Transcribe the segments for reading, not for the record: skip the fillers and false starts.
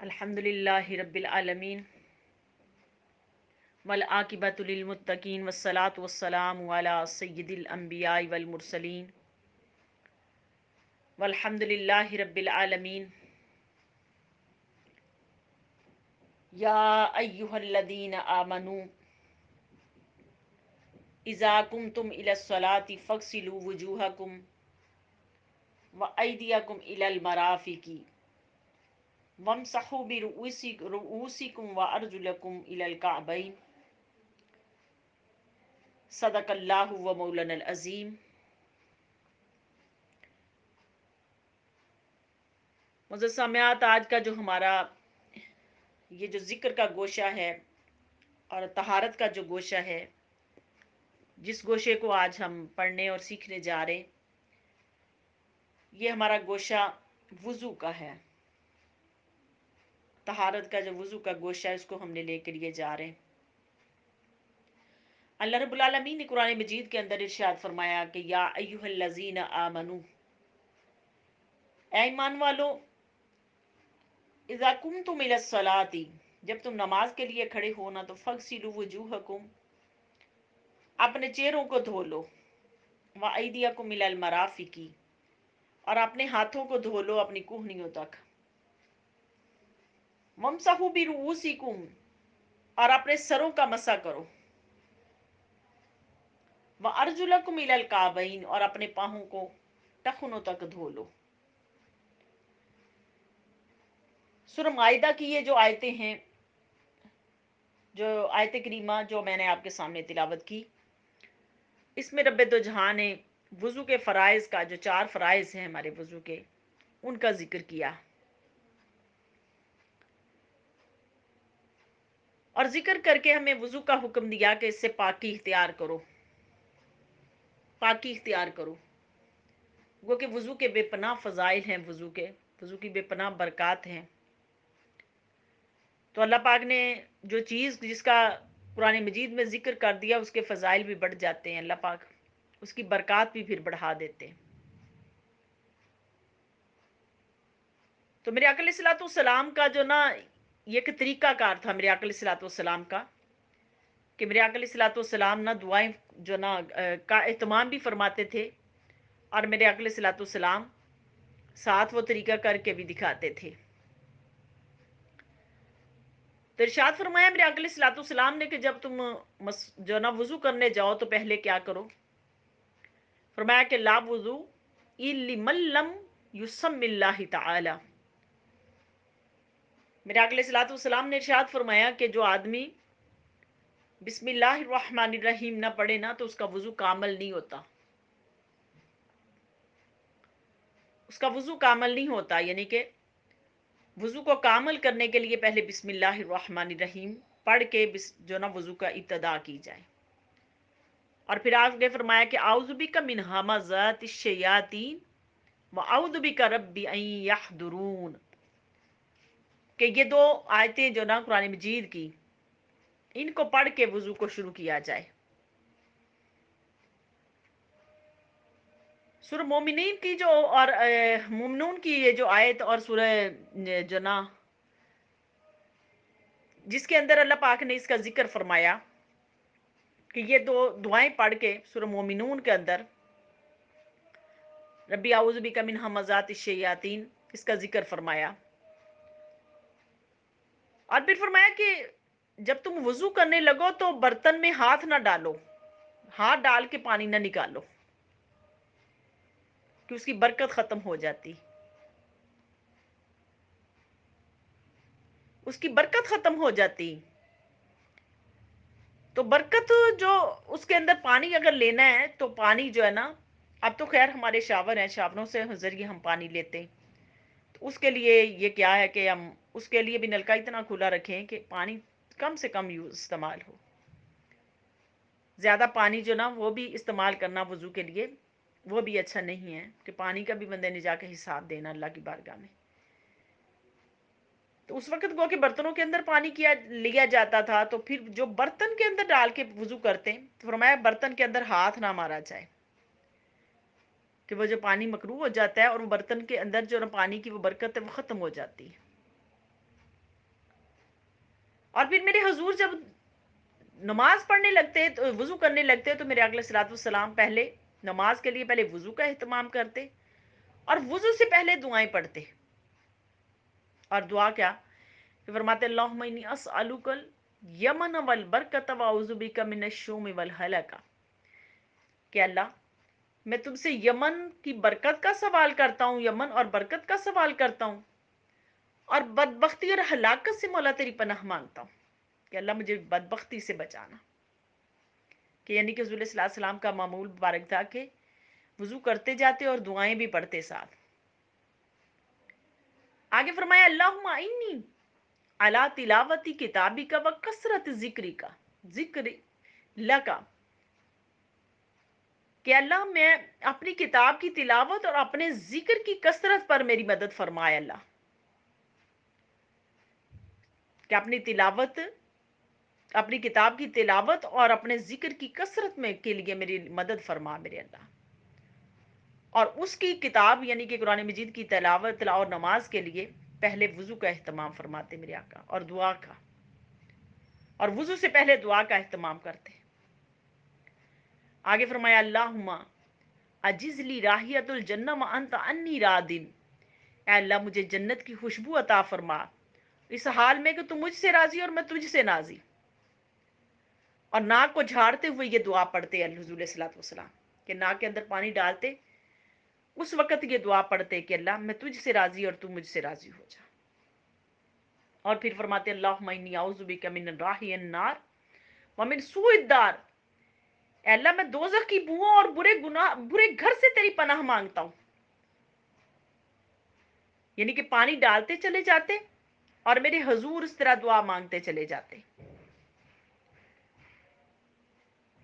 الحمدللہ رب العالمین والعاقبۃ للمتقین والصلاة والسلام علی سید الانبیاء والمرسلین والحمدللہ رب العالمین یا ایہا الذین آمنوا اذا قمتم الی الصلاة فاغسلوا وجوہکم وایدیکم الی المرافق وامسحوا برؤوسکم وارجلکم الی الکعبین صدق اللہ و مولانا العظیم۔ معزز سامعات، آج کا جو ہمارا یہ جو ذکر کا گوشہ ہے اور طہارت کا جو گوشہ ہے، جس گوشے کو آج ہم پڑھنے اور سیکھنے جا رہے ہیں، یہ ہمارا گوشہ وضو کا ہے۔ طہارت کا جو وضو کا گوشہ ہے، اس کو ہم نے لے کر یہ جا رہے ہیں۔ اللہ رب العالمین نے قرآن مجید کے اندر ارشاد فرمایا کہ یا ایھا الذین آمنو، اے ایمان والو، اذا قمتم الی الصلاۃ، جب تم نماز کے لیے کھڑے ہونا تو فاغسلوا وجوہکم، اپنے چہروں کو دھو لو، وایدیکم الی المرافق، اور اپنے ہاتھوں کو دھو لو اپنی کہنیوں تک، وامسحوا برؤوسکم، اور اپنے سروں کا مسح کرو، وارجلکم الی الکعبین، اور اپنے پاؤں کو ٹخنوں تک دھو لو۔ سورہ مائدہ کی یہ جو آیتیں ہیں، جو آیت کریمہ جو میں نے آپ کے سامنے تلاوت کی، اس میں رب دو جہاں نے وضو کے فرائض کا، جو 4 فرائض ہیں ہمارے وضو کے، ان کا ذکر کیا، اور ذکر کر کے ہمیں وضو کا حکم دیا کہ اس سے پاکی اختیار کرو، پاکی اختیار کرو۔ وہ کہ وضو کے بے پناہ فضائل ہیں، وضو کی بے پناہ برکات ہیں۔ تو اللہ پاک نے جو چیز جس کا قرآن مجید میں ذکر کر دیا، اس کے فضائل بھی بڑھ جاتے ہیں، اللہ پاک اس کی برکات بھی پھر بڑھا دیتے ہیں۔ تو میرے آقا علیہ الصلوۃ والسلام کا جو نا یہ ایک طریقہ کار تھا میرے آقا علیہ الصلوۃ والسلام کا، کہ میرے آقا علیہ الصلوۃ والسلام نا دعائیں جو نا کا اہتمام بھی فرماتے تھے، اور میرے آقا علیہ الصلوۃ والسلام ساتھ وہ طریقہ کر کے بھی دکھاتے تھے۔ تو ارشاد فرمایا میرے آقا علیہ الصلوۃ والسلام نے کہ جب تم جو نا وضو کرنے جاؤ تو پہلے کیا کرو؟ فرمایا کہ لا وضو الا لمن لم یسم اللہ تعالی۔ میرے آقا علیہ الصلوۃ والسلام نے ارشاد فرمایا کہ جو آدمی بسم اللہ الرحمن الرحیم نہ پڑھے نا تو اس کا وضو کامل نہیں ہوتا، اس کا وضو کامل نہیں ہوتا۔ یعنی کہ وضو کو کامل کرنے کے لیے پہلے بسم اللہ الرحمن الرحیم پڑھ کے جو نا وضو کا ابتدا کی جائے، اور پھر آگے فرمایا کہ اعوذ بک من ھمزات الشیاطین واعوذ بک رب ان یحضرون، کہ یہ 2 آیتیں جو نا قرآن مجید کی، ان کو پڑھ کے وضو کو شروع کیا جائے۔ سورہ مومنین کی جو اور مومنون کی یہ جو آیت، اور سورہ جو نا جس کے اندر اللہ پاک نے اس کا ذکر فرمایا کہ یہ 2 دعائیں پڑھ کے سورہ مومنون کے اندر ربی اعوذ بک من ھمزات الشیاطین، اس کا ذکر فرمایا، اور پھر فرمایا کہ جب تم وضو کرنے لگو تو برتن میں ہاتھ نہ ڈالو، ہاتھ ڈال کے پانی نہ نکالو، کہ اس کی برکت ختم ہو جاتی، اس کی برکت ختم ہو جاتی۔ تو برکت جو اس کے اندر پانی اگر لینا ہے تو پانی جو ہے نا، اب تو خیر ہمارے شاور ہیں، شاوروں سے ذریعے ہم پانی لیتے ہیں، تو اس کے لیے یہ کیا ہے کہ ہم اس کے لیے بھی نلکا اتنا کھلا رکھیں کہ پانی کم سے کم استعمال ہو۔ زیادہ پانی جو نا وہ بھی استعمال کرنا وضو کے لیے وہ بھی اچھا نہیں ہے، کہ پانی کا بھی بندے نے جا کے حساب دینا اللہ کی بارگاہ میں۔ تو اس وقت گو کہ برتنوں کے اندر پانی لیا جاتا تھا، تو پھر جو برتن کے اندر ڈال کے وضو کرتے ہیں، تو فرمایا برتن کے اندر ہاتھ نہ مارا جائے، کہ وہ جو پانی مکروہ ہو جاتا ہے، اور وہ برتن کے اندر جو نا پانی کی وہ برکت ہے وہ ختم ہو جاتی ہے۔ اور پھر میرے حضور جب نماز پڑھنے لگتے تو وضو کرنے لگتے تو میرے اگلے صلوات والسلام پہلے نماز کے لیے پہلے وضو کا اہتمام کرتے اور وضو سے پہلے دعائیں پڑھتے. اور دعا کیا کہ فرماتے اللہم انی اسألک الیمن والبرکۃ واعوذ بک من الشوم والہلکہ، کہ اللہ میں تم سے یمن کی برکت کا سوال کرتا ہوں، یمن اور برکت کا سوال کرتا ہوں، اور بدبختی اور ہلاکت سے مولا تیری پناہ مانگتا ہوں کہ اللہ مجھے بدبختی سے بچانا. کہ یعنی کہ حضور صلی اللہ علیہ وسلم کا معمول مبارک تھا کہ وضو کرتے جاتے اور دعائیں بھی پڑھتے ساتھ. آگے فرمایا اللہم انی علی تلاوتی کتابی کا و کثرت ذکری کا ذکر لکا، کہ اللہ میں اپنی کتاب کی تلاوت اور اپنے ذکر کی کثرت پر میری مدد فرمائے. اللہ کہ اپنی تلاوت، اپنی کتاب کی تلاوت اور اپنے ذکر کی کثرت میں کے لیے میری مدد فرما میرے اللہ. اور اس کی کتاب یعنی کہ قرآن مجید کی تلاوت اور نماز کے لیے پہلے وضو کا اہتمام فرماتے میرے آقا، اور دعا کا، اور وضو سے پہلے دعا کا اہتمام کرتے. آگے فرمایا اللہم اجز لی راحیت الجنہ وانت انی رادن، اے اللہ مجھے جنت کی خوشبو عطا فرما اس حال میں کہ تم مجھ سے راضی اور میں تجھ سے راضی. اور ناک کو جھاڑتے ہوئے یہ دعا پڑھتے حضور صلی اللہ علیہ وسلم کہ ناک کے اندر پانی ڈالتے اس وقت یہ دعا پڑھتے کہ اللہ میں تجھ سے راضی اور تو مجھ سے راضی ہو جا. اور پھر فرماتے اللہم انی اعوذ بک من راحی النار ومن سوء الدار، اے اللہ میں دوزخ کی بو اور برے گھر سے تیری پناہ مانگتا ہوں. یعنی کہ پانی ڈالتے چلے جاتے اور میرے حضور اس طرح دعا مانگتے چلے جاتے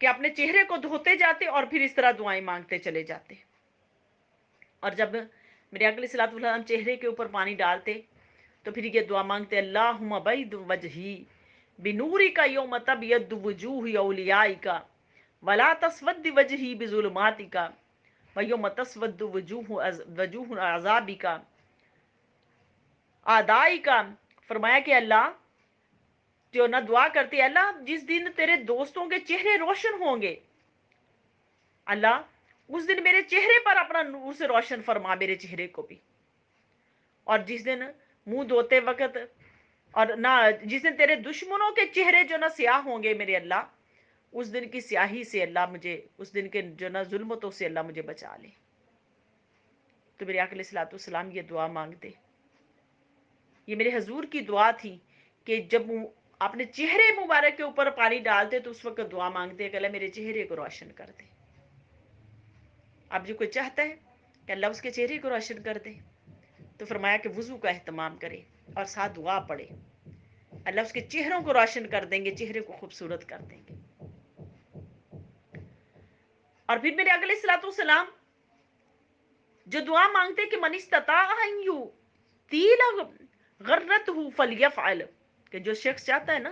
کہ اپنے چہرے کو دھوتے جاتے اور پھر اس طرح دعائیں مانگتے چلے جاتے. اور جب میرے اگلے صلوات والسلام چہرے کے اوپر پانی ڈالتے تو پھر یہ دعا مانگتے اللہم بید وجہی بنوری کا یوم تبید وجوہ اولیائی کا ولا تسود وجہی بظلماتی کا ویوم تسود وجوہ عذابی کا آدائی کا. فرمایا کہ اللہ جو نہ دعا کرتی اللہ جس دن تیرے دوستوں کے چہرے روشن ہوں گے، اللہ اس دن میرے چہرے پر اپنا نور سے روشن فرما میرے چہرے کو بھی. اور جس دن منہ دھوتے وقت اور نہ جس دن تیرے دشمنوں کے چہرے جو نہ سیاہ ہوں گے میرے اللہ، اس دن کی سیاہی سے اللہ مجھے، اس دن کے جو نہ ظلمتوں سے اللہ مجھے بچا لے. تو میرے آقا علیہ الصلوۃ والسلام یہ دعا مانگتے. یہ میرے حضور کی دعا تھی کہ جب اپنے چہرے مبارک کے اوپر پانی ڈالتے تو اس وقت دعا مانگتے کہ اللہ میرے چہرے کو روشن کر دے. اب جو کوئی چاہتا ہے کہ اللہ اس کے چہرے کو روشن کر دے تو فرمایا کہ وضو کا اہتمام کرے اور ساتھ دعا پڑھے، اللہ اس کے چہروں کو روشن کر دیں گے، چہرے کو خوبصورت کر دیں گے. اور پھر میرے اگلے صلوات والسلام جو دعا مانگتے کہ من استطاع ان یطیل غرته فلیفعل، کہ جو شخص چاہتا ہے نا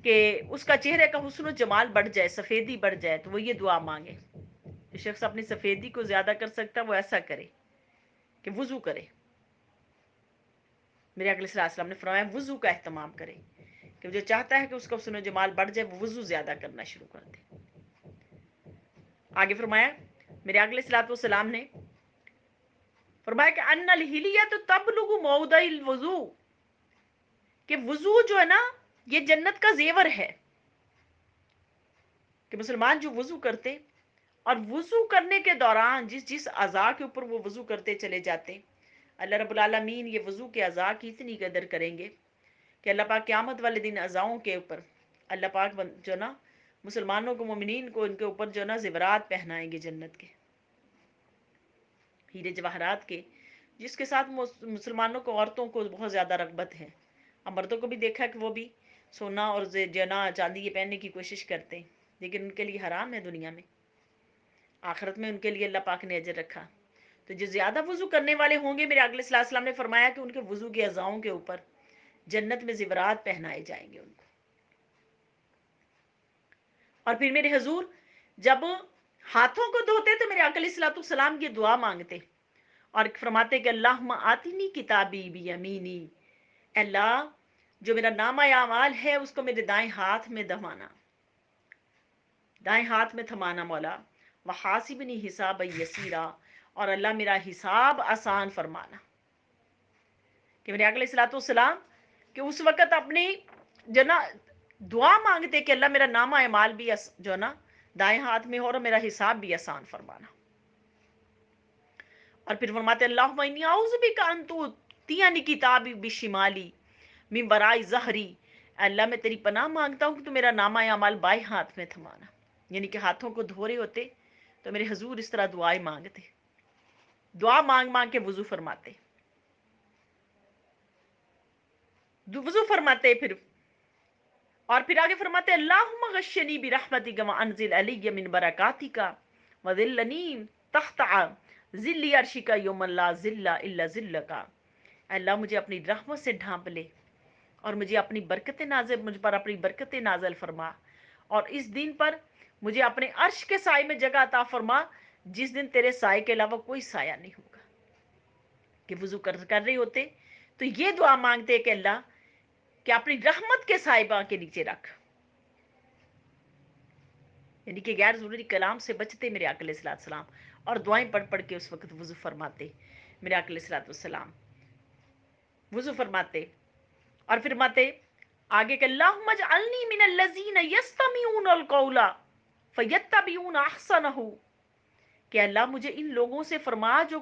کہ اس کا چہرے کا حسن و جمال بڑھ جائے، سفیدی بڑھ جائے، تو وہ یہ دعا مانگے. جو شخص اپنی سفیدی کو زیادہ کر سکتا ہے وہ ایسا کرے کہ وضو کرے. میرے اگلے صلی اللہ علیہ وسلم نے فرمایا وضو کا اہتمام کرے کہ جو چاہتا ہے کہ اس کا حسن و جمال بڑھ جائے وہ وضو زیادہ کرنا شروع کر دے. آگے فرمایا میرے اگلے صلی اللہ علیہ وسلم نے فرمایا کہ ان الحلیۃ تبلغ موضع الوضو، کہ وضو جو ہے نا یہ جنت کا زیور ہے. کہ مسلمان جو وضو کرتے اور وضو کرنے کے دوران جس اعضاء کے اوپر وہ وضو کرتے چلے جاتے، اللہ رب العالمین یہ وضو کے اعضاء کی اتنی قدر کریں گے کہ اللہ پاک قیامت والے دن اعضاؤں کے اوپر اللہ پاک جو نا مسلمانوں کو، مومنین کو، ان کے اوپر جو نا زیورات پہنائیں گے جنت کے، ہیرے جواہرات کے، جس کے ساتھ مسلمانوں کو، عورتوں کو بہت زیادہ رغبت ہے. اب مردوں کو بھی دیکھا کہ وہ بھی سونا اور جنا چاندی یہ پہننے کی کوشش کرتے ہیں، لیکن ان کے لیے حرام ہے دنیا میں. آخرت میں ان کے لیے اللہ پاک نے اجر رکھا. تو جو زیادہ وضو کرنے والے ہوں گے، میرے اگلے صلی اللہ علیہ وسلم نے فرمایا کہ ان کے وضو کے اعضاؤں کے اوپر جنت میں زیورات پہنائے جائیں گے ان کو. اور پھر میرے حضور جب ہاتھوں کو دھوتے تو میرے آقا علیہ الصلوۃ والسلام یہ دعا مانگتے اور فرماتے کہ اللہم آتنی کتابی بیمینی، اللہ جو میرا نامہ اعمال ہے اس کو میرے دائیں ہاتھ میں دمانا، دائیں ہاتھ میں تھمانا مولا، وحاسبنی حساب یسیرا، اور اللہ میرا حساب آسان فرمانا. کہ میرے آقا علیہ الصلوۃ والسلام کہ اس وقت اپنی جو نا دعا مانگتے کہ اللہ میرا نامہ اعمال بھی جو نا دائیں ہاتھ میں ہو اور میرا حساب بھی آسان فرمانا. اور پھر فرماتے اللہم انی اعوذ بک ان تؤتینی کتابی بشمالی من وراء ظہری، اللہ میں تیری پناہ مانگتا ہوں کہ تو میرا نامہ اعمال بائیں ہاتھ میں تھمانا. یعنی کہ ہاتھوں کو دھو رہے ہوتے تو میرے حضور اس طرح دعائیں مانگتے، دعا مانگ مانگ کے وضو فرماتے، وضو فرماتے. اور پھر آگے فرماتے اللہم غشنی برحمتک وانزل علی من برکاتک وذلنی تحت ظل عرشک یوم لا ظل الا ظلک، اللہ مجھے اپنی رحمت سے ڈھانپ لے اور مجھے اپنی برکت نازل، مجھ پر اپنی برکت نازل فرما، اور اس دن پر مجھے اپنے عرش کے سائے میں جگہ عطا فرما جس دن تیرے سائے کے علاوہ کوئی سایہ نہیں ہوگا. کہ وضو کر رہے ہوتے تو یہ دعا مانگتے کہ اللہ کہ اپنی رحمت کے سائبہ کے نیچے رکھ، یعنی کہ غیر ضروری کلام سے بچتے میرے آقا علیہ الصلوۃ والسلام، اور دعائیں پڑھ پڑھ کے اس وقت وضو فرماتے میرے آقا علیہ الصلوۃ والسلام، وضو فرماتے. اور فرماتے آگے کہ اللہم اجعلنی من الذین یستمعون القول فیتبعون احسنہ، کہ اللہ مجھے ان لوگوں سے فرما جو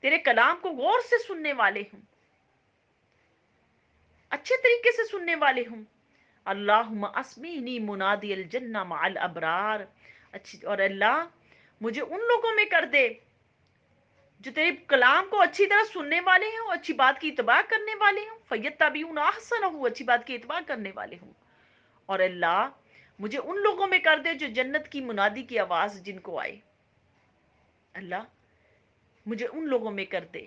تیرے کلام کو غور سے سننے والے ہوں، اچھے طریقے سے سننے والے ہوں. اللہم اسمعنی منادی الجنہ مع الابرار، اور اللہ مجھے ان لوگوں میں کر دے جو تیرے کلام کو اچھی طرح سننے والے ہیں اور اچھی بات کی اتباع کرنے والے ہوں، فیتبعون احسنہ، اچھی بات کی اتباع کرنے والے ہوں. اور اللہ مجھے ان لوگوں میں کر دے جو جنت کی منادی کی آواز جن کو آئے، اللہ مجھے ان لوگوں میں کر دے.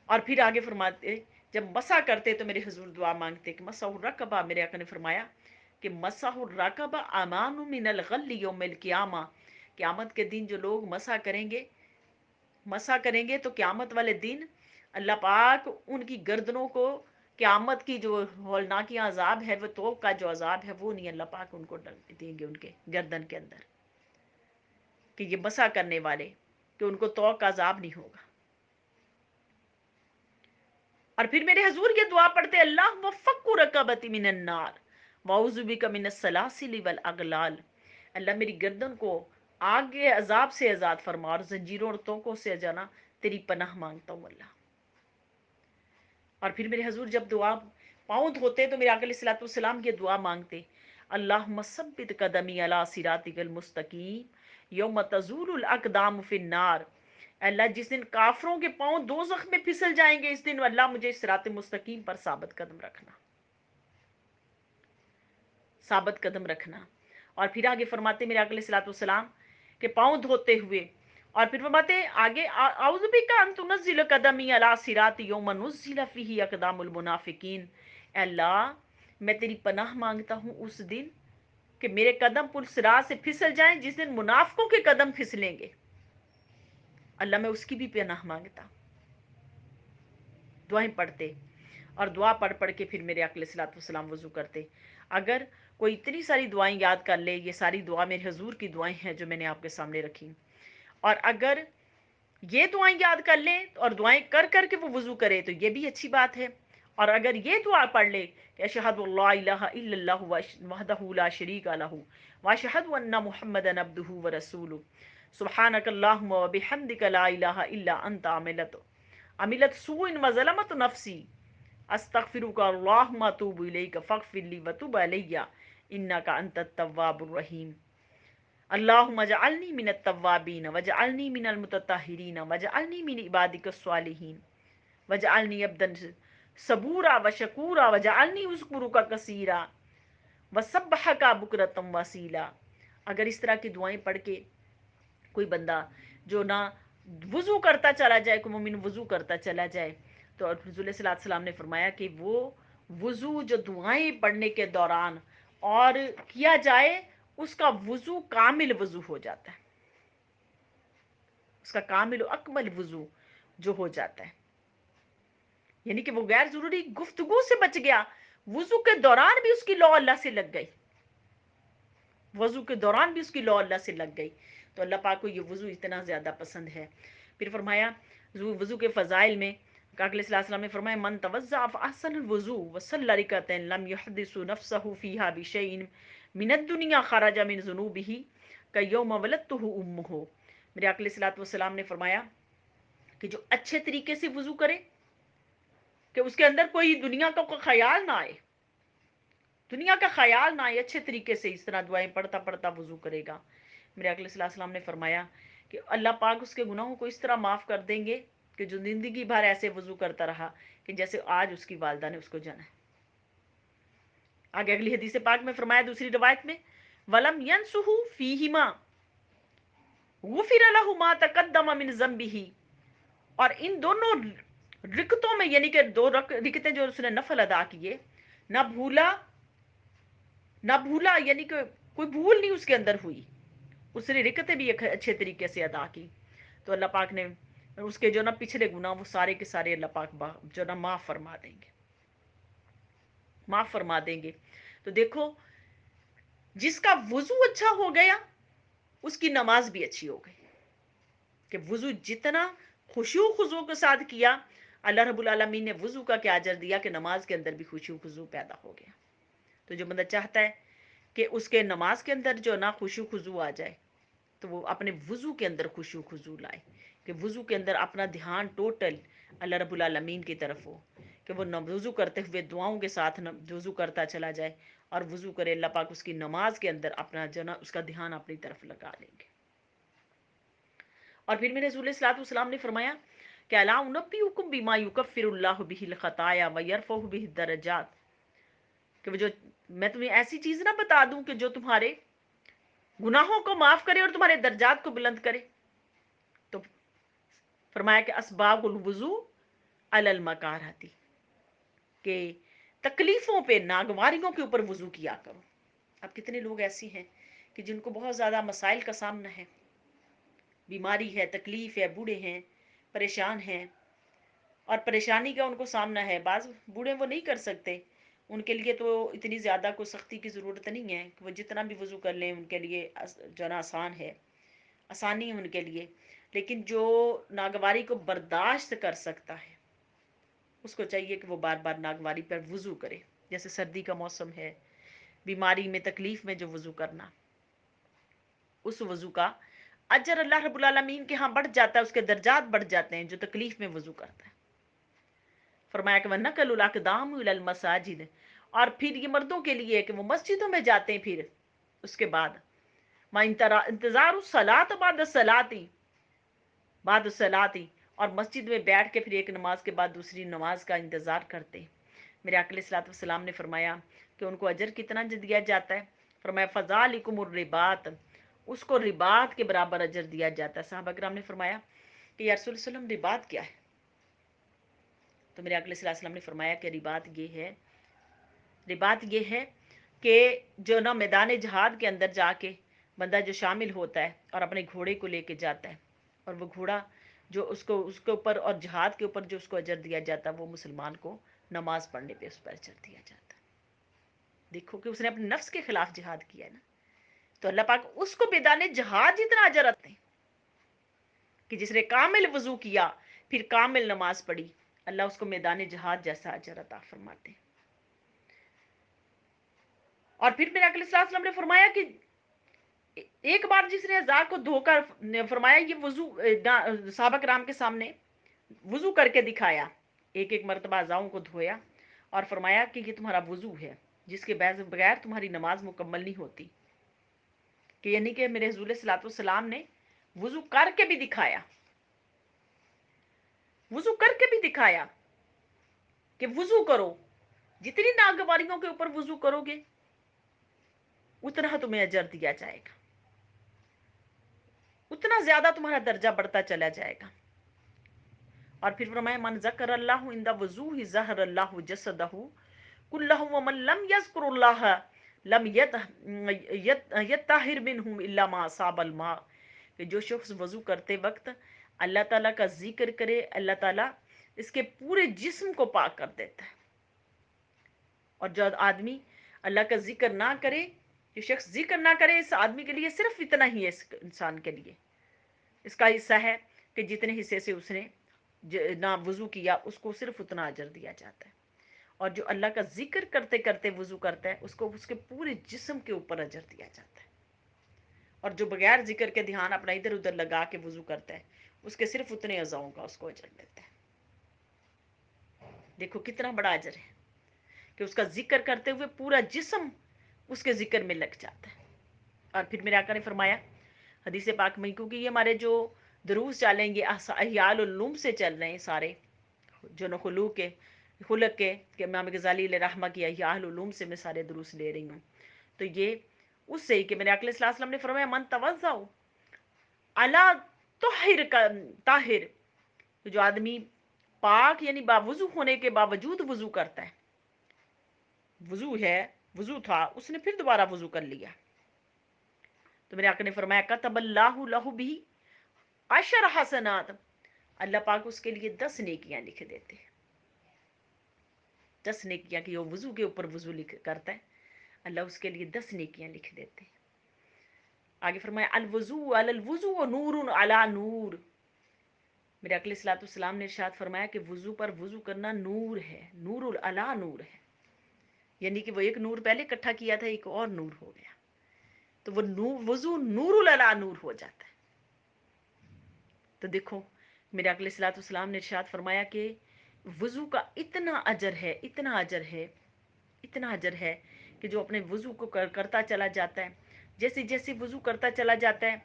اور پھر آگے فرماتے جب مسح کرتے تو میرے حضور دعا مانگتے کہ مسح الرقبہ، میرے آقا نے فرمایا کہ مسح الرقبہ امان من الغل یوم القیامہ، قیامت کے دن جو لوگ مسح کریں گے تو قیامت والے دن اللہ پاک ان کی گردنوں کو، قیامت کی جو ہولناکی عذاب ہے، وہ توق کا جو عذاب ہے وہ نہیں اللہ پاک ان کو دیں گے ان کے گردن کے اندر، کہ یہ مسح کرنے والے کہ ان کو توق کا عذاب نہیں ہوگا. اور پھر میرے حضور یہ دعا پڑھتے اللہ وفق رقبتی من النار واعوذ بک من السلاسل والاغلال، اللہ میری گردن کو آگ کے عذاب سے آزاد فرما اور زنجیروں اور توقوں سے جانا تیری پناہ مانگتا ہوں اللہ. اور پھر میرے حضور جب دعا پاؤں دھوتے تو میرے آقا علیہ الصلوۃ والسلام یہ دعا مانگتے اللہم ثبت قدمی علی صراطک المستقیم یوم تزول الاقدام فی النار، اللہ جس دن کافروں کے پاؤں دوزخ میں پھسل جائیں گے اس دن اللہ مجھے صراط مستقیم پر ثابت قدم رکھنا، ثابت قدم رکھنا. اور پھر آگے فرماتے میرے آقا علیہ الصلوۃ والسلام کہ پاؤں دھوتے ہوئے، اور پھر فرماتے آگے اعوذ بک ان تنزل قدمی علی صراط یوم نزل فیہ اقدام المنافقین، اے اللہ میں تیری پناہ مانگتا ہوں اس دن کہ میرے قدم پل صراط سے پھسل جائیں جس دن منافقوں کے قدم پھسلیں گے، اللہ میں اس کی بھی پناہ مانگتا. دعائیں پڑھتے اور دعا پڑھ پڑھ کے پھر میرے آقا علیہ الصلوۃ والسلام وضو کرتے. اگر کوئی اتنی ساری دعائیں یاد کر لے، یہ ساری دعا میرے حضور کی دعائیں ہیں جو میں نے آپ کے سامنے رکھی، اور اگر یہ دعائیں یاد کر لیں اور دعائیں کر کر کے وہ وضو کرے تو یہ بھی اچھی بات ہے. اور اگر یہ دعا پڑھ لے کہ اشہد اللہ الہ الا اللہ وحدہ لا شریک لہ واشہد ان محمدا عبدہ ورسولہ سبحانک اللہم وبحمدک لا الہ الا انت عملت سوء وظلمت نفسی استغفرک اللہم اتوب الیک فاغفر لی وتب علی انک انت التواب الرحیم. اللہم اجعلنی من التوابین واجعلنی من المتطہرین واجعلنی من عبادک الصالحین واجعلنی عبدا صبورا وشکورا واجعلنی اذکرک کثیرا وسبحک بکرۃ واسیلا. اگر اس طرح کی دعائیں پڑھ کے کوئی بندہ جو نہ وضو کرتا چلا جائے، کوئی مومن وضو کرتا چلا جائے، تو رسول اللہ صلی اللہ علیہ وسلم نے فرمایا کہ وہ وضو جو دعائیں پڑھنے کے دوران اور کیا جائے اس کا وضو کامل وضو ہو جاتا ہے، اس کا کامل و اکمل وضو جو ہو جاتا ہے. یعنی کہ وہ غیر ضروری گفتگو سے بچ گیا، وضو کے دوران بھی اس کی لو اللہ سے لگ گئی، وضو کے دوران بھی اس کی لو اللہ سے لگ گئی. تو اللہ پاک کو یہ وضو اتنا زیادہ پسند ہے. پھر فرمایا وضو کے فضائل میں اقل صلی اللہ علیہ وسلم نے فرمایا من توضأ فاحسن الوضوء وصلى ركعتين لم يحدث نفسه فيها بشيء من الدنيا خرج من ذنوبه كيوم ولدته امه. میرے اقل صلی اللہ علیہ وسلم نے فرمایا کہ جو اچھے طریقے سے وضو کرے، کہ اس کے اندر کوئی دنیا کا کوئی خیال نہ آئے، دنیا کا خیال نہ آئے، اچھے طریقے سے اس طرح دعائیں پڑھتا پڑھتا وضو کرے گا. میرے اقل صلی اللہ علیہ وسلم نے فرمایا کہ اللہ پاک اس کے گناہوں کو اس طرح معاف کر دیں گے کہ جو زندگی بھر ایسے وضو کرتا رہا کہ جیسے آج اس کی والدہ نے اس کو جنا ہے. آگے اگلی حدیث پاک میں فرمایا دوسری روایت میں وَلَمْ يَنْسُهُ فِيهِمَا غُفِرَ لَهُ مَا تَقَدَّمَ مِنْ ذَنْبِهِ. اور ان دونوں رکتوں میں، یعنی کہ دو رکتیں جو اس نے نفل ادا کیے، نہ بھولا یعنی کہ کوئی بھول نہیں اس کے اندر ہوئی، اس نے رکتیں بھی ایک اچھے طریقے سے ادا کی، تو اللہ پاک نے اس کے جو نا پچھلے گناہ وہ سارے کے سارے اللہ پاک جو نا معاف فرما دیں گے، معاف فرما دیں گے. تو دیکھو جس کا وضو اچھا ہو گیا اس کی نماز بھی اچھی ہو گئی، کہ وضو جتنا خشوع خضوع کے ساتھ کیا، اللہ رب العالمین نے وضو کا کیا اجر دیا کہ نماز کے اندر بھی خشوع خضوع پیدا ہو گیا. تو جو بندہ چاہتا ہے کہ اس کے نماز کے اندر جو نا خشوع خضوع آ جائے تو وہ اپنے وضو کے اندر خشوع خضوع لائے، کہ وضو کے اندر اپنا دھیان ٹوٹل اللہ رب العالمین کی طرف ہو، کہ وہ وضو کرتے ہوئے دعاؤں کے ساتھ وضو کرتا چلا جائے اور وضو کرے، اللہ پاک اس کی نماز کے اندر اپنا جو نا اس کا دھیان اپنی طرف لگا لیں گے. اور پھر میرے رسول صلی اللہ علیہ وسلم نے فرمایا کہ الا انبئکم بما یکفر اللہ بہ الخطایا ویرفع بہ الدرجات، کہ وہ جو میں تمہیں ایسی چیز نہ بتا دوں کہ جو تمہارے گناہوں کو معاف کرے اور تمہارے درجات کو بلند کرے. تو فرمایا کہ اسباب الوضو علی المکارہتی، کہ تکلیفوں پہ، ناگواریوں کے اوپر وضو کیا کرو. اب کتنے لوگ ایسی ہیں کہ جن کو بہت زیادہ مسائل کا سامنا ہے، بیماری ہے، تکلیف ہے، بوڑھے ہیں، پریشان ہیں، اور پریشانی کا ان کو سامنا ہے. بعض بوڑھے وہ نہیں کر سکتے، ان کے لیے تو اتنی زیادہ کوئی سختی کی ضرورت نہیں ہے کہ وہ جتنا بھی وضو کر لیں ان کے لیے جو نا آسان ہے، آسانی ہے ان کے لیے. لیکن جو ناگواری کو برداشت کر سکتا ہے اس کو چاہیے کہ وہ بار بار ناگواری پر وضو کرے. جیسے سردی کا موسم ہے، بیماری میں، تکلیف میں جو وضو کرنا، اس وضو کا اجر اللہ رب العالمین کے ہاں بڑھ جاتا ہے، اس کے درجات بڑھ جاتے ہیں جو تکلیف میں وضو کرتا ہے. فرمایا کہ وَنَقَلُ الْأَقْدَامُ إِلَى الْمَسَاجِدِ، اور پھر یہ مردوں کے لیے کہ وہ مسجدوں میں جاتے ہیں، پھر اس کے بعد انتظار الصلاۃ بعد الصلاۃ، بعد الصلاۃ، اور مسجد میں بیٹھ کے پھر ایک نماز کے بعد دوسری نماز کا انتظار کرتے. میرے آقا علیہ الصلوۃ والسلام نے فرمایا کہ ان کو اجر کتنا دیا جاتا ہے. فرمایا فذالکم الرباط، اس کو رباط کے برابر اجر دیا جاتا ہے. صحابہ کرام نے فرمایا کہ یا رسول اللہ علیہ وسلم رباط کیا ہے؟ تو میرے آقا صلی اللہ علیہ وسلم نے فرمایا کہ رباط یہ ہے کہ جو نا میدان جہاد کے اندر جا کے بندہ جو شامل ہوتا ہے اور اپنے گھوڑے کو لے کے جاتا ہے، اور وہ گھوڑا جو اس کے اوپر اور جہاد کے اوپر جو اس کو اجر دیا جاتا ہے، وہ مسلمان کو نماز پڑھنے پہ اس پر اجر دیا جاتا ہے. دیکھو کہ اس نے اپنے نفس کے خلاف جہاد کیا ہے نا، تو اللہ پاک اس کو میدان جہاد جتنا اجر آتے ہیں کہ جس نے کامل وضو کیا پھر کامل نماز پڑھی، اللہ اس کو میدان جہاد جیسا اجر عطا فرماتے ہیں. اور پھر میرے آقا صلی اللہ علیہ وسلم نے فرمایا کہ ایک بار جس نے اعضاء کو دھو کر، فرمایا یہ وضو صحابہ کرام کے سامنے وضو کر کے دکھایا، ایک ایک مرتبہ اعضاؤں کو دھویا اور فرمایا کہ یہ تمہارا وضو ہے جس کے بغیر تمہاری نماز مکمل نہیں ہوتی. کہ یعنی کہ میرے حضور صلی اللہ علیہ وسلم نے وضو کر کے بھی دکھایا، وضو کر کے بھی دکھایا کہ وضو کرو، جتنی ناگواریوں کے اوپر وضو کرو گے اتنا تمہیں اجر دیا جائے گا، اتنا زیادہ تمہارا درجہ بڑھتا چلا جائے گا. اور پھر فرمایا من ذکر اللہ عند وضوء ظہر اللہ جسدہ کلہ ومن لم یذکر اللہ لم یطہر منہ الا ما اصاب الماء، کہ جو شخص وضو کرتے وقت اللہ تعالیٰ کا ذکر کرے، اللہ تعالیٰ اس کے پورے جسم کو پاک کر دیتا ہے. اور جو آدمی اللہ کا ذکر نہ کرے، جو شخص ذکر نہ کرے، اس آدمی کے لیے صرف اتنا ہی ہے، اس انسان کے لیے اس کا حصہ ہے کہ جتنے حصے سے اس نے نہ وضو کیا، اس کو صرف اتنا اجر دیا جاتا ہے. اور جو اللہ کا ذکر کرتے کرتے وضو کرتا ہے، اس کو اس کے پورے جسم کے اوپر اجر دیا جاتا ہے. اور جو بغیر ذکر کے دھیان اپنا ادھر ادھر لگا کے وضو کرتا ہے، اس کے صرف اتنے اعضاؤں کا اس کو اجر ملتا ہے. دیکھو کتنا بڑا اجر ہے کہ اس کا ذکر کرتے ہوئے پورا جسم اس کے ذکر میں لگ جاتا ہے. اور پھر میرے آقا نے فرمایا حدیث پاک میں، کیونکہ یہ ہمارے جو دروس چلیں گے احیاء العلوم سے چل رہے ہیں سارے، جو خلق کے کہ امام غزالی علیہ رحمہ کی احیاء العلوم سے میں سارے دروس لے رہی ہوں. تو یہ اس سے ہی کہ میرے آقا صلی اللہ علیہ وسلم نے فرمایا من توضأ علی طاہر کا طاہر، جو آدمی پاک یعنی باوضو ہونے کے باوجود وضو کرتا ہے، وضو تھا اس نے پھر دوبارہ وضو کر لیا، تو میرے آقا نے فرمایا کتب اللہ لہ بھی 10 حسنات، اللہ پاک اس کے لیے 10 نیکیاں لکھ دیتے ہیں. 10 نیکیاں کہ وہ وضو کے اوپر وضو کرتا ہے، اللہ اس کے لیے 10 نیکیاں لکھ دیتے ہیں. آگے فرمایا الوضو علی الوضو نور علی نور، میرے اقلی صلاۃ السلام نے ارشاد فرمایا کہ وضو پر وضو کرنا نور ہے، نور علی نور ہے. یعنی کہ وہ ایک نور پہلے اکٹھا کیا تھا، ایک اور نور ہو گیا، تو وہ وضو نور علی نور ہو جاتا ہے. تو دیکھو میرے اقلی صلاۃ السلام نے ارشاد فرمایا کہ وضو کا اتنا اجر ہے، اتنا اجر ہے، اتنا اجر ہے کہ جو اپنے وضو کو کرتا چلا جاتا ہے، جیسے جیسے وضو کرتا چلا جاتا ہے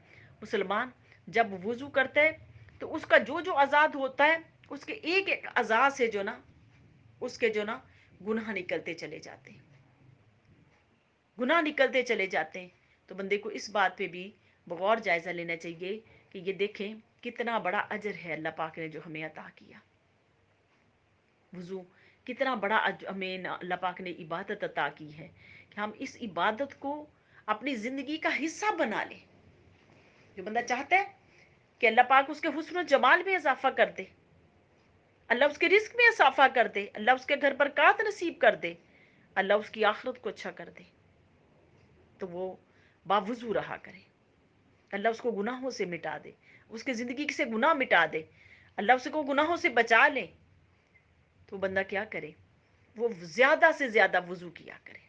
مسلمان، جب وضو کرتا ہے تو اس کا جو جو آزاد ہوتا ہے، اس کے ایک ایک اعضاء سے جو نا اس کے جو نا گناہ نکلتے چلے جاتے ہیں، گناہ نکلتے چلے جاتے ہیں. تو بندے کو اس بات پہ بھی بغور جائزہ لینا چاہیے کہ یہ دیکھیں کتنا بڑا اجر ہے اللہ پاک نے جو ہمیں عطا کیا. وضو کتنا بڑا ہمیں اللہ پاک نے عبادت عطا کی ہے کہ ہم اس عبادت کو اپنی زندگی کا حصہ بنا لیں. جو بندہ چاہتا ہے کہ اللہ پاک اس کے حسن و جمال میں اضافہ کر دے، اللہ اس کے رزق میں اضافہ کر دے، اللہ اس کے گھر برکات نصیب کر دے، اللہ اس کی آخرت کو اچھا کر دے، تو وہ باوضو رہا کرے. اللہ اس کو گناہوں سے مٹا دے، اس کی زندگی سے گناہ مٹا دے، اللہ اس کو گناہوں سے بچا لے. تو بندہ کیا کرے؟ وہ زیادہ سے زیادہ وضو کیا کرے،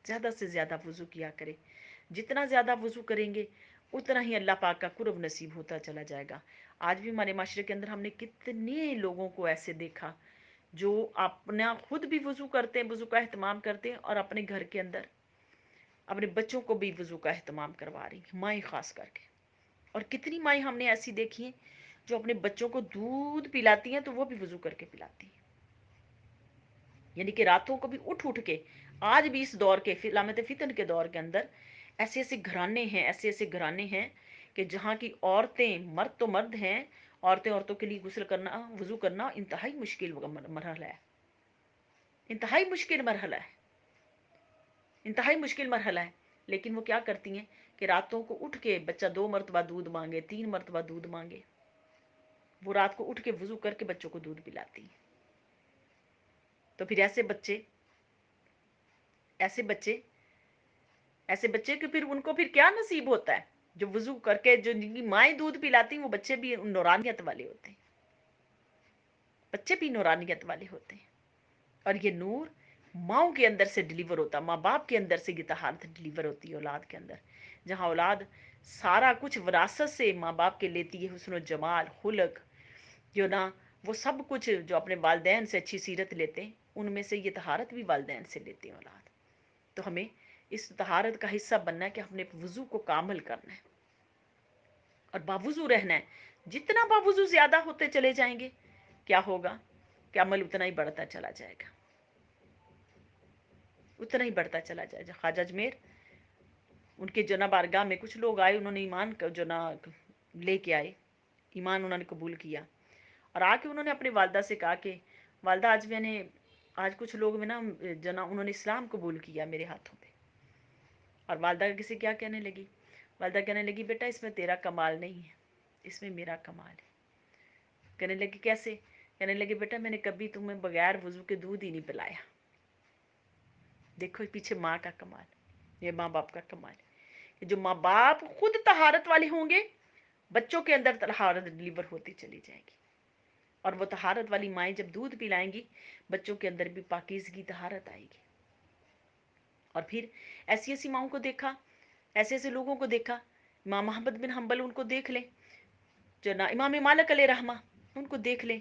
زیادہ سے زیادہ وضو کیا کرے. جتنا زیادہ وضو کریں گے اتنا ہی اللہ پاک کا قرب نصیب ہوتا چلا جائے گا. آج بھی ہمارے معاشرے کے اندر ہم نے کتنے لوگوں کو ایسے دیکھا جو اپنا خود بھی وضو کرتے ہیں، وضو کا اہتمام کرتے ہیں، اور اپنے گھر کے اندر اپنے بچوں کو بھی وضو کا اہتمام کروا رہی ہیں، مائیں خاص کر کے. اور کتنی مائیں ہم نے ایسی دیکھی ہیں جو اپنے بچوں کو دودھ پلاتی ہیں تو وہ بھی وضو کر کے پلاتی ہیں. یعنی کہ راتوں کو بھی اٹھ اٹھ کے، آج بھی اس دور کے علامت فتن کے دور کے اندر ایسے ایسے گھرانے ہیں، ایسے ایسے گھرانے ہیں کہ جہاں کی عورتیں، مرد تو مرد ہیں، عورتوں کے لیے غسل کرنا، وضو کرنا انتہائی مشکل مرحلہ ہے، انتہائی مشکل مرحلہ ہے، انتہائی مشکل مرحلہ ہے. لیکن وہ کیا کرتی ہیں کہ راتوں کو اٹھ کے بچہ 2 مرتبہ دودھ مانگے، 3 مرتبہ دودھ مانگے، وہ رات کو اٹھ کے وضو کر کے بچوں کو دودھ پلاتی ہیں. تو پھر ایسے بچے کہ پھر ان کو پھر کیا نصیب ہوتا ہے؟ جو وضو کر کے جو جن کی مائیں دودھ پلاتی ہیں وہ بچے بھی نورانیت والے ہوتے ہیں، بچے بھی نورانیت والے ہوتے ہیں. اور یہ نور ماؤں کے اندر سے ڈلیور ہوتا، ماں باپ کے اندر سے یہ طہارت ڈلیور ہوتی ہے اولاد کے اندر. جہاں اولاد سارا کچھ وراثت سے ماں باپ کے لیتی ہے، حسن و جمال، خلق، جو نا وہ سب کچھ جو اپنے والدین سے اچھی سیرت لیتے ہیں، ان میں سے یہ طہارت بھی والدین سے لیتے ہیں اولاد. تو ہمیں اس طہارت کا حصہ بننا ہے کہ اپنے وضو کو کامل کرنا ہے اور باوضو رہنا ہے. جتنا باوضو زیادہ ہوتے چلے جائیں گے کیا ہوگا کہ عمل اتنا ہی بڑھتا چلا جائے گا، اتنا ہی بڑھتا چلا جائے گا. خواجہ اجمیر ان کے جو نا بارگاہ میں کچھ لوگ آئے، انہوں نے ایمان کا جو نا لے کے آئے، ایمان انہوں نے قبول کیا، اور آ کے انہوں نے اپنی والدہ سے کہا کہ والدہ آج کچھ لوگ میں نا جو نا انہوں نے اسلام قبول کیا میرے ہاتھوں پہ. اور والدہ کسی کیا کہنے لگی؟ والدہ کہنے لگی بیٹا اس میں تیرا کمال نہیں ہے، اس میں میرا کمال ہے. کہنے لگے کیسے؟ کہنے لگے بیٹا میں نے کبھی تمہیں بغیر وضو کے دودھ ہی نہیں پلایا. دیکھو پیچھے ماں کا کمال، یہ ماں باپ کا کمال کہ جو ماں باپ خود طہارت والے ہوں گے بچوں کے اندر طہارت ڈلیور ہوتی چلی جائے گی. اور وہ طہارت والی مائیں جب دودھ پلائیں گی بچوں کے اندر بھی پاکیزگی طہارت آئے گی. اور پھر ایسی ایسی ماؤں کو دیکھا، ایسے ایسے لوگوں کو دیکھا. امام محمد بن حنبل ان کو دیکھ لیں، جو نا امام مالک علیہ رحمہ ان کو دیکھ لیں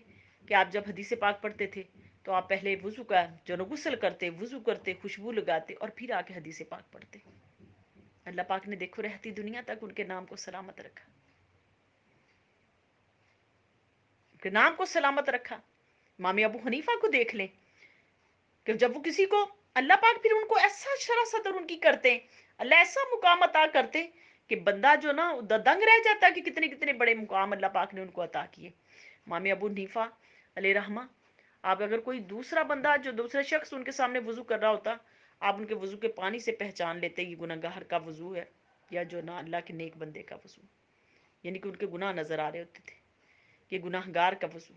کہ آپ جب حدیث پاک پڑھتے تھے تو آپ پہلے وضو کا جو نا غسل کرتے، وضو کرتے، خوشبو لگاتے اور پھر آ کے حدیث پاک پڑھتے. اللہ پاک نے دیکھو رہتی دنیا تک ان کے نام کو سلامت رکھا، ان کے نام کو سلامت رکھا. امام ابو حنیفہ کو دیکھ لیں کہ جب وہ کسی کو اللہ پاک پھر ان کو ایسا شرح صدر ان کی کرتے، اللہ ایسا مقام عطا کرتے کہ بندہ جو نا دنگ رہ جاتا کہ کتنے کتنے بڑے مقام اللہ پاک نے ان کو عطا کیے. امام ابو حنیفہ علیہ رحمہ، آپ اگر کوئی دوسرا بندہ جو دوسرا شخص ان کے سامنے وضو کر رہا ہوتا، آپ ان کے وضو کے پانی سے پہچان لیتے یہ گناہ گار کا وضو ہے یا جو نا اللہ کے نیک بندے کا وضو، یعنی کہ ان کے گناہ نظر آ رہے ہوتے تھے یہ گناہ گار کا وضو.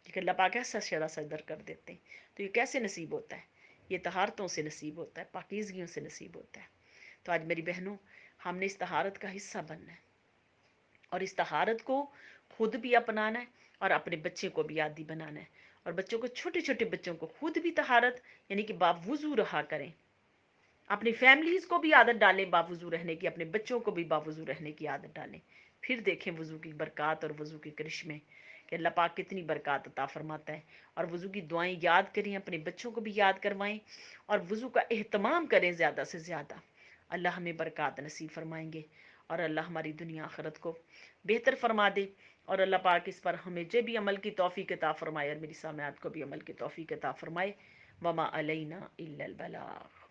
کہ اللہ پاک ایسا شرح صدر کر دیتے ہیں. تو یہ کیسے نصیب ہوتا ہے؟ یہ طہارتوں سے نصیب ہوتا ہے، پاکیزگیوں سے نصیب ہوتا ہے. تو آج میری بہنوں ہم نے اس طہارت کا حصہ بننا ہے اور اس طہارت کو خود بھی اپنانا ہے اور اپنے بچے کو بھی عادی بنانا ہے. اور بچوں کو، چھوٹے چھوٹے بچوں کو خود بھی طہارت یعنی کہ باوضو رہا کریں، اپنی فیملیز کو بھی عادت ڈالیں باوضو رہنے کی، اپنے بچوں کو بھی باوضو رہنے کی عادت ڈالیں. پھر دیکھیں وضو کی برکات اور وضو کے کرشمے کہ اللہ پاک کتنی برکات عطا فرماتا ہے. اور وضو کی دعائیں یاد کریں، اپنے بچوں کو بھی یاد کروائیں اور وضو کا اہتمام کریں زیادہ سے زیادہ. اللہ ہمیں برکات نصیب فرمائیں گے اور اللہ ہماری دنیا آخرت کو بہتر فرما دے. اور اللہ پاک اس پر ہمیں جو بھی عمل کی توفیق عطا فرمائے اور میری سامعات کو بھی عمل کی توفیق عطا فرمائے. وما علینا الا البلاغ.